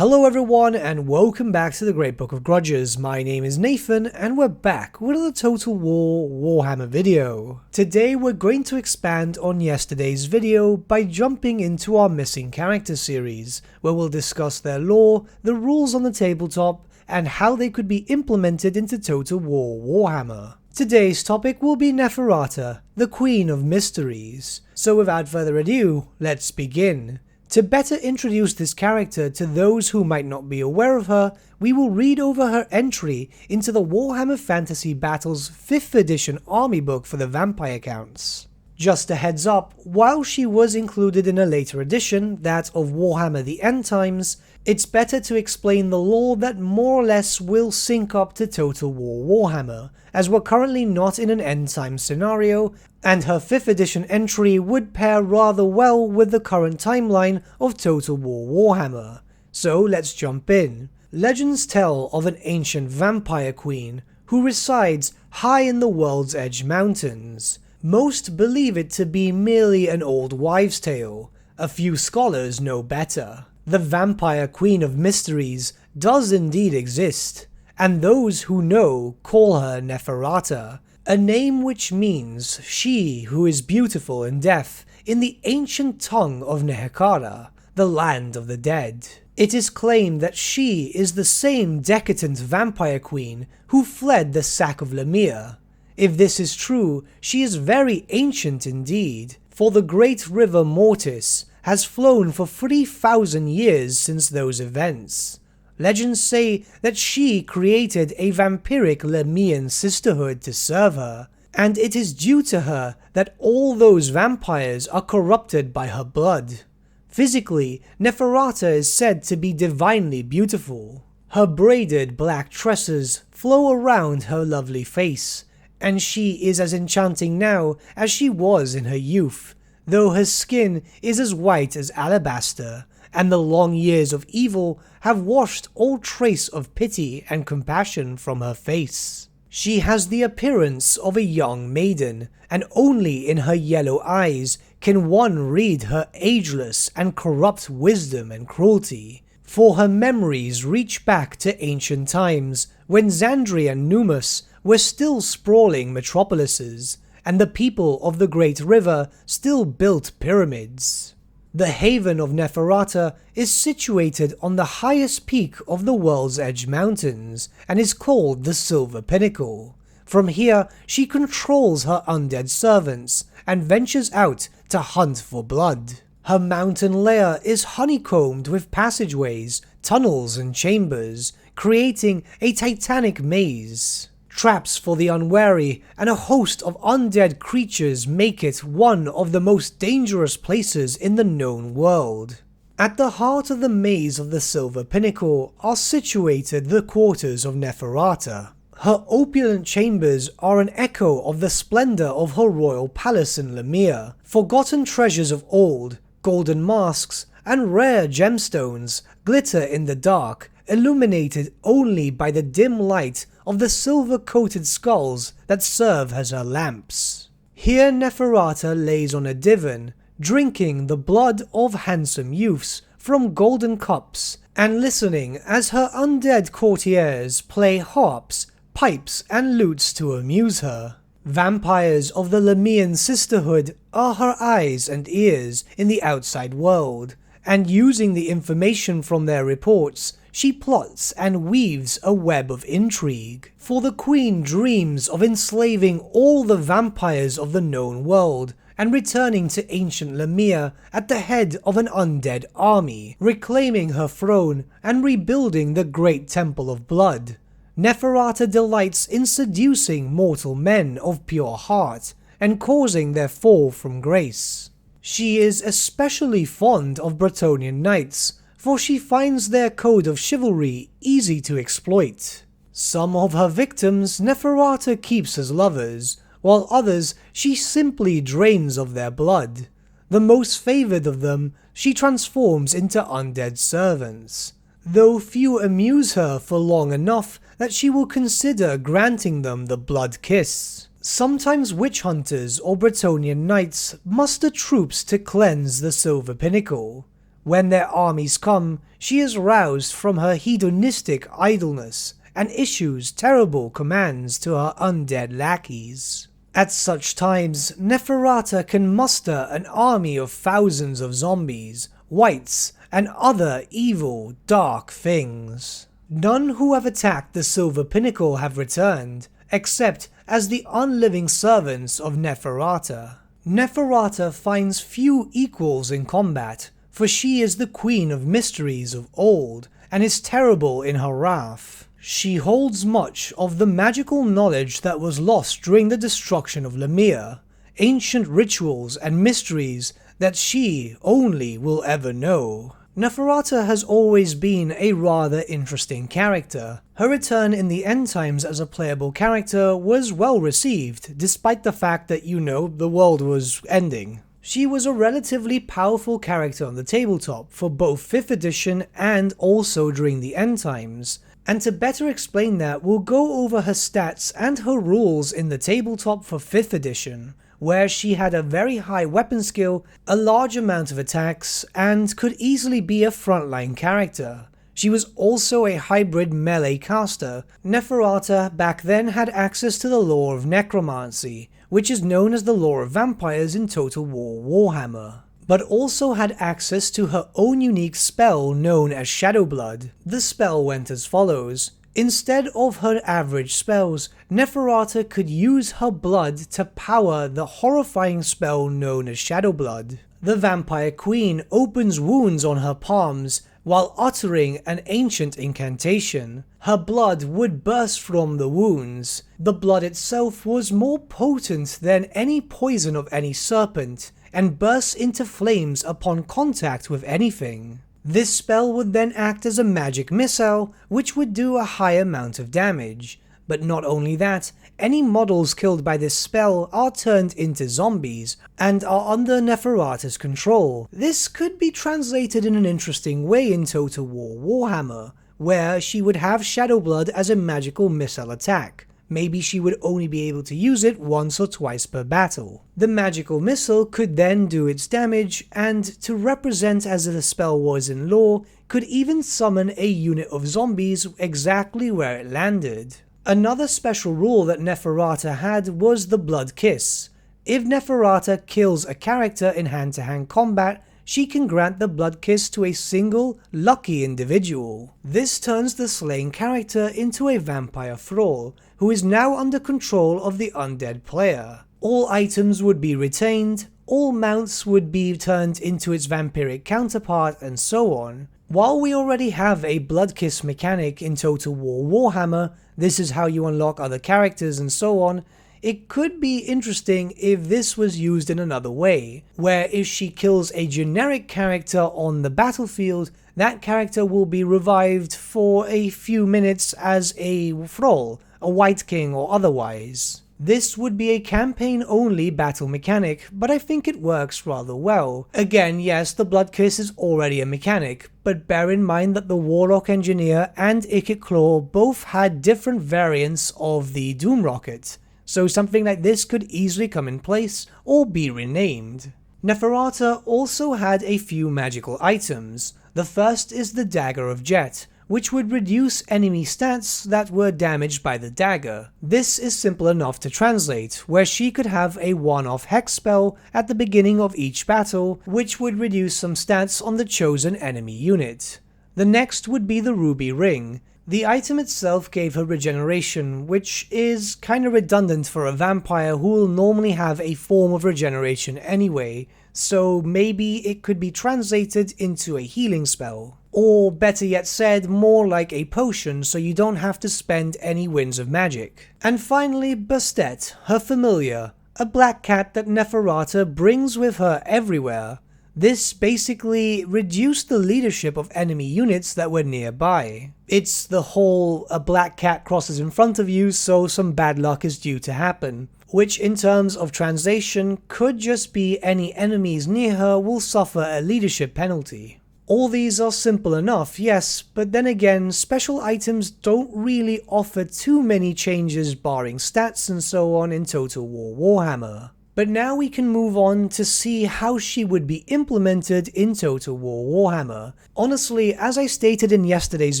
Hello everyone and welcome back to the Great Book of Grudges. My name is Nathan and we're back with a Total War Warhammer video. Today we're going to expand on yesterday's video by jumping into our missing character series, where we'll discuss their lore, the rules on the tabletop, and how they could be implemented into Total War Warhammer. Today's topic will be Neferata, the Queen of Mysteries. So without further ado, let's begin. To better introduce this character to those who might not be aware of her, we will read over her entry into the Warhammer Fantasy Battles 5th edition army book for the vampire counts. Just a heads up, while she was included in a later edition, that of Warhammer the End Times, it's better to explain the lore that more or less will sync up to Total War Warhammer, as we're currently not in an end time scenario, and her 5th edition entry would pair rather well with the current timeline of Total War Warhammer. So let's jump in. Legends tell of an ancient vampire queen who resides high in the World's Edge Mountains. Most believe it to be merely an old wives' tale. A few scholars know better. The Vampire Queen of Mysteries does indeed exist, and those who know call her Neferata, a name which means she who is beautiful and deaf in the ancient tongue of Neferata, the land of the dead. It is claimed that she is the same decadent vampire queen who fled the sack of Lemire. If this is true, she is very ancient indeed, for the great river Mortis has flown for 3,000 years since those events. Legends say that she created a vampiric Lemian sisterhood to serve her, and it is due to her that all those vampires are corrupted by her blood. Physically, Neferata is said to be divinely beautiful. Her braided black tresses flow around her lovely face, and she is as enchanting now as she was in her youth, though her skin is as white as alabaster, and the long years of evil have washed all trace of pity and compassion from her face. She has the appearance of a young maiden, and only in her yellow eyes can one read her ageless and corrupt wisdom and cruelty, for her memories reach back to ancient times when Xandria and Numus were still sprawling metropolises, and the people of the Great River still built pyramids. The haven of Neferata is situated on the highest peak of the World's Edge Mountains and is called the Silver Pinnacle. From here, she controls her undead servants and ventures out to hunt for blood. Her mountain lair is honeycombed with passageways, tunnels and chambers, creating a titanic maze. Traps for the unwary and a host of undead creatures make it one of the most dangerous places in the known world. At the heart of the maze of the Silver Pinnacle are situated the quarters of Neferata. Her opulent chambers are an echo of the splendor of her royal palace in Lemire. Forgotten treasures of old, golden masks, and rare gemstones glitter in the dark, illuminated only by the dim light of the silver-coated skulls that serve as her lamps. Here Neferata lays on a divan, drinking the blood of handsome youths from golden cups, and listening as her undead courtiers play harps, pipes, and lutes to amuse her. Vampires of the Lemian sisterhood are her eyes and ears in the outside world, and using the information from their reports, she plots and weaves a web of intrigue, for the queen dreams of enslaving all the vampires of the known world and returning to ancient Lemire at the head of an undead army, reclaiming her throne and rebuilding the great Temple of Blood. Neferata delights in seducing mortal men of pure heart and causing their fall from grace. She is especially fond of Bretonnian knights, for she finds their code of chivalry easy to exploit. Some of her victims Neferata keeps as lovers, while others she simply drains of their blood. The most favoured of them she transforms into undead servants, though few amuse her for long enough that she will consider granting them the blood kiss. Sometimes witch hunters or Bretonnian knights muster troops to cleanse the Silver Pinnacle. When their armies come, she is roused from her hedonistic idleness and issues terrible commands to her undead lackeys. At such times, Neferata can muster an army of thousands of zombies, wights, and other evil, dark things. None who have attacked the Silver Pinnacle have returned, except as the unliving servants of Neferata. Neferata finds few equals in combat, for she is the queen of mysteries of old, and is terrible in her wrath. She holds much of the magical knowledge that was lost during the destruction of Lemire, ancient rituals and mysteries that she only will ever know. Neferata has always been a rather interesting character. Her return in the end times as a playable character was well received, despite the fact that, the world was ending. She was a relatively powerful character on the tabletop for both 5th edition and also during the end times. And to better explain that, we'll go over her stats and her rules in the tabletop for 5th edition, where she had a very high weapon skill, a large amount of attacks, and could easily be a frontline character. She was also a hybrid melee caster. Neferata back then had access to the lore of necromancy, which is known as the lore of vampires in Total War Warhammer, but also had access to her own unique spell known as Shadowblood. The spell went as follows. Instead of her average spells, Neferata could use her blood to power the horrifying spell known as Shadowblood. The Vampire Queen opens wounds on her palms while uttering an ancient incantation. Her blood would burst from the wounds. The blood itself was more potent than any poison of any serpent, and bursts into flames upon contact with anything. This spell would then act as a magic missile, which would do a high amount of damage. But not only that, any models killed by this spell are turned into zombies, and are under Neferata's control. This could be translated in an interesting way in Total War Warhammer, where she would have Shadowblood as a magical missile attack. Maybe she would only be able to use it once or twice per battle. The magical missile could then do its damage, and to represent as the spell was in lore, could even summon a unit of zombies exactly where it landed. Another special rule that Neferata had was the Blood Kiss. If Neferata kills a character in hand-to-hand combat, she can grant the Blood Kiss to a single, lucky individual. This turns the slain character into a vampire thrall, who is now under control of the undead player. All items would be retained, all mounts would be turned into its vampiric counterpart, and so on. While we already have a Blood Kiss mechanic in Total War Warhammer, this is how you unlock other characters and so on, it could be interesting if this was used in another way, where if she kills a generic character on the battlefield, that character will be revived for a few minutes as a thrall, a White King or otherwise. This would be a campaign-only battle mechanic, but I think it works rather well. Again, yes, the Blood Kiss is already a mechanic, but bear in mind that the Warlock Engineer and Ikit Claw both had different variants of the Doom Rocket, so something like this could easily come in place or be renamed. Neferata also had a few magical items. The first is the Dagger of Jet, which would reduce enemy stats that were damaged by the dagger. This is simple enough to translate, where she could have a one-off hex spell at the beginning of each battle, which would reduce some stats on the chosen enemy unit. The next would be the Ruby Ring. The item itself gave her regeneration, which is kinda redundant for a vampire who will normally have a form of regeneration anyway, so maybe it could be translated into a healing spell. Or better yet said, more like a potion so you don't have to spend any winds of magic. And finally, Bastet, her familiar, a black cat that Neferata brings with her everywhere. This basically reduced the leadership of enemy units that were nearby. It's the whole a black cat crosses in front of you so some bad luck is due to happen, which in terms of translation could just be any enemies near her will suffer a leadership penalty. All these are simple enough, yes, but then again, special items don't really offer too many changes barring stats and so on in Total War Warhammer. But now we can move on to see how she would be implemented in Total War Warhammer. Honestly, as I stated in yesterday's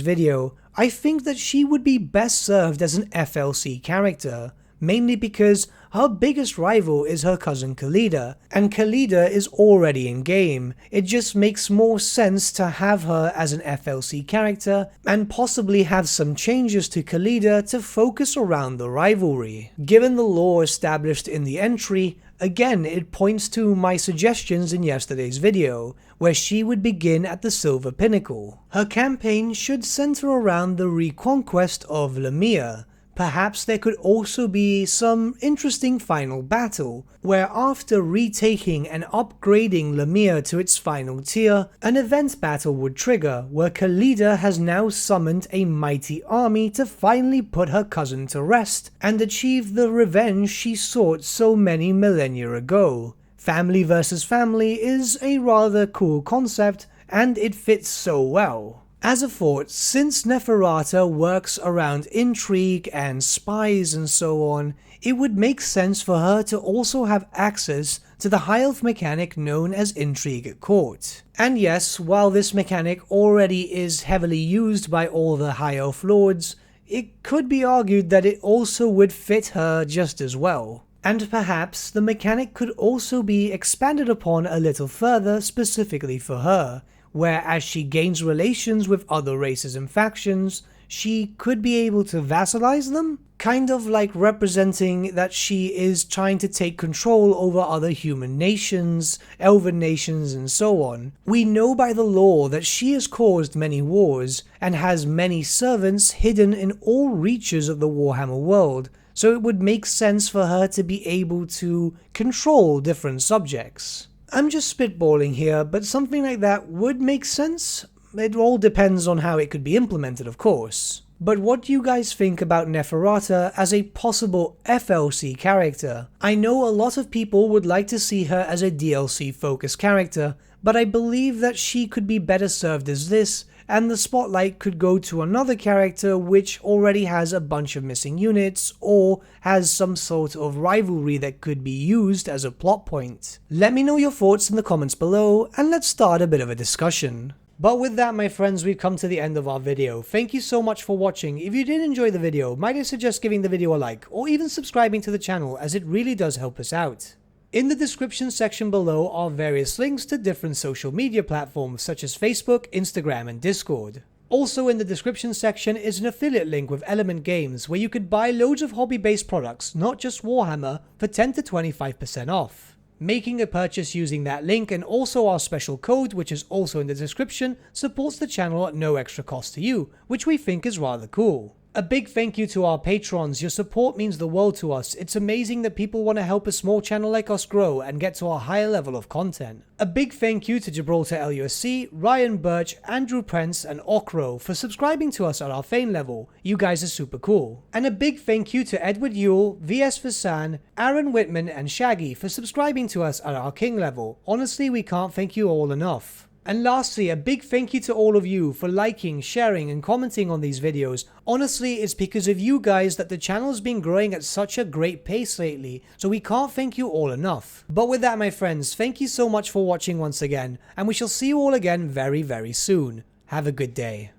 video, I think that she would be best served as an FLC character, mainly because her biggest rival is her cousin Khalida, and Khalida is already in game. It just makes more sense to have her as an FLC character and possibly have some changes to Khalida to focus around the rivalry. Given the lore established in the entry, again it points to my suggestions in yesterday's video, where she would begin at the Silver Pinnacle. Her campaign should center around the reconquest of Lemire. Perhaps there could also be some interesting final battle, where after retaking and upgrading Lemire to its final tier, an event battle would trigger, where Khalida has now summoned a mighty army to finally put her cousin to rest, and achieve the revenge she sought so many millennia ago. Family versus family is a rather cool concept, and it fits so well. As a thought, since Neferata works around intrigue and spies and so on, it would make sense for her to also have access to the high elf mechanic known as intrigue at court. And yes, while this mechanic already is heavily used by all the high elf lords, it could be argued that it also would fit her just as well. And perhaps the mechanic could also be expanded upon a little further specifically for her, where as she gains relations with other races and factions, she could be able to vassalize them, kind of like representing that she is trying to take control over other human nations, elven nations, and so on. We know by the lore that she has caused many wars, and has many servants hidden in all reaches of the Warhammer world, so it would make sense for her to be able to control different subjects. I'm just spitballing here, but something like that would make sense. It all depends on how it could be implemented, of course. But what do you guys think about Neferata as a possible FLC character? I know a lot of people would like to see her as a DLC focused character, but I believe that she could be better served as this, and the spotlight could go to another character which already has a bunch of missing units or has some sort of rivalry that could be used as a plot point. Let me know your thoughts in the comments below, and let's start a bit of a discussion. But with that, my friends, we've come to the end of our video. Thank you so much for watching. If you did enjoy the video, might I suggest giving the video a like, or even subscribing to the channel, as it really does help us out. In the description section below are various links to different social media platforms such as Facebook, Instagram, and Discord. Also in the description section is an affiliate link with Element Games where you could buy loads of hobby-based products, not just Warhammer, for 10 to 25% off. Making a purchase using that link and also our special code, which is also in the description, supports the channel at no extra cost to you, which we think is rather cool. A big thank you to our patrons. Your support means the world to us. It's amazing that people want to help a small channel like us grow and get to a higher level of content. A big thank you to Gibraltar LUSC, Ryan Bertsche, Andrew Prince, and Okro for subscribing to us at our Fane level. You guys are super cool. And a big thank you to Edward Yule, VS Vasan, Aaron Whitman, and Shaggy for subscribing to us at our King level. Honestly, we can't thank you all enough. And lastly, a big thank you to all of you for liking, sharing, and commenting on these videos. Honestly, it's because of you guys that the channel's been growing at such a great pace lately, so we can't thank you all enough. But with that, my friends, thank you so much for watching once again, and we shall see you all again very, very soon. Have a good day.